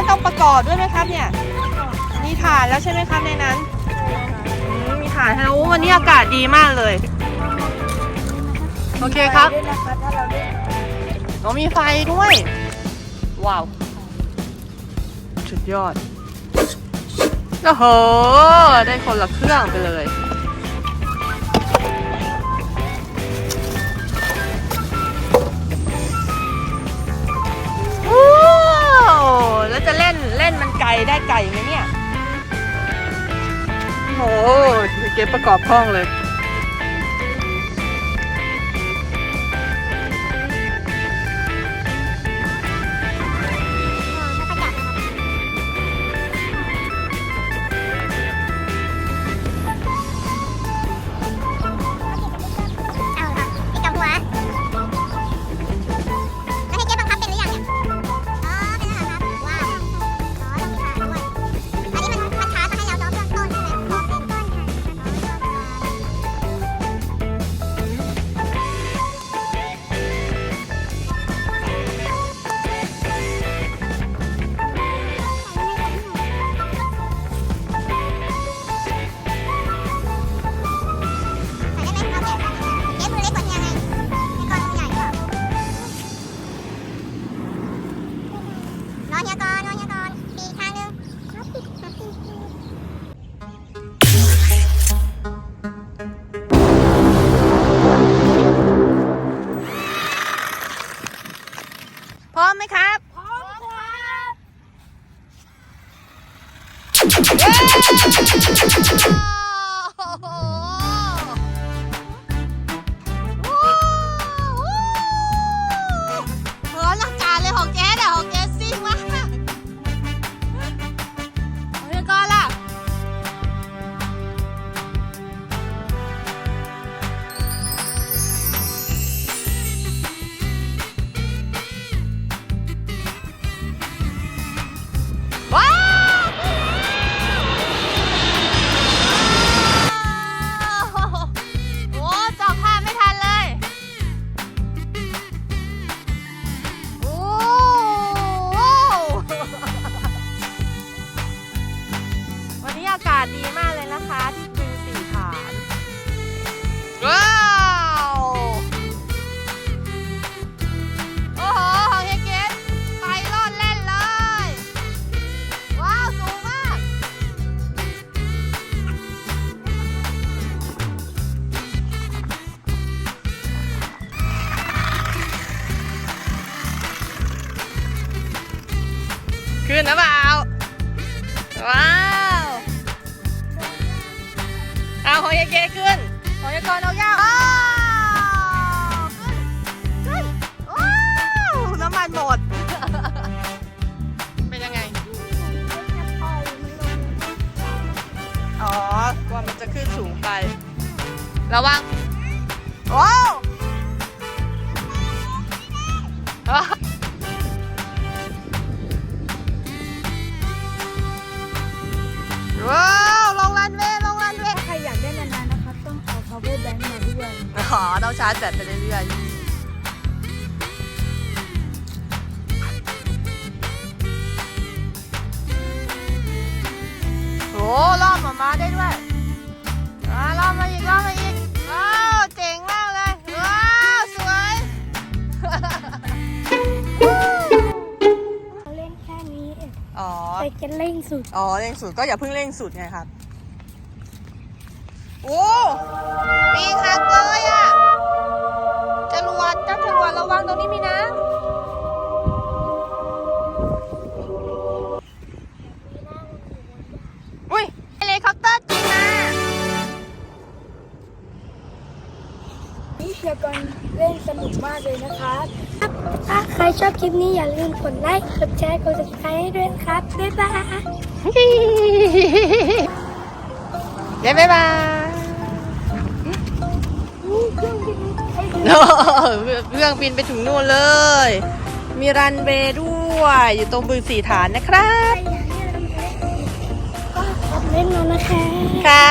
ต้องประกอบด้วยไหมครับเนี่ยมีถ่านแล้วใช่ไหมครับในนั้นมีถ่านแล้ววันนี้อากาศดีมากเลยโอเคครับมีไฟด้วยว้าวสุดยอดโอ้โหได้คนละเครื่องไปเลยแล้วจะเล่นมันไกลได้ไก่ไหมเนี่ยโอ้เก็บประกอบห้องเลยพร้อมไหมครับพร้อมครับเย้เหมือนลังกาเลยของแกแต่ของแกซิ่งมากของยังก่อนล่ะว้าวโอ้จับภาพไม่ทันเลยโอ้วันนี้อากาศดีมากเลยนะคะที่บึงสีฐานว้าวโอ้โหของเฮเกตไปรอดเล่นเลยว้าวสูงมากขึ้นนะเปล่าว้าวเอาของยายเกขึ้นของยายกรเอาย่าว้าวขึ้นว้าวน้ำมันหมดเป็นยังไงอ๋อกลัวมันจะขึ้นสูงไประวังโอ้ว้าวลงรันเวย์ถ้าใครอยากได้นานๆนะครับต้องเอา power bank มาด้วย อ๋อต้องชาร์จแบตไปเรื่อยๆโอ้รอบมาได้ด้วยรอบมาอีกว้าวเจ๋งมากเลยว้าวสวย เขาเล่นแค่นี้เอง อ๋อ แต่จะเร่งสุด อ๋อเร่งสุดก็อย่าเพิ่งเร่งสุดไงครับโอ้ปีกหักเลยอ่ะจรวดระวังตรงนี้มีน้ำอุ้ยเฮลิคอปเตอร์จริงนะ นี่เชียร์ก่อนเล่นสนุกมากเลยนะครับถ้าใครชอบคลิปนี้อย่าลืมกดไลค์กดแชร์กด subscribe ให้ด้วยครับบ๊ายบาย เย้บ๊ายบายเครื่องบินไปถึงนู่นเลย มีรันเวย์ด้วยอยู่ตรงบึงสีฐานนะครับ ก็ขอบเล่นแล้วนะคะ ค่ะ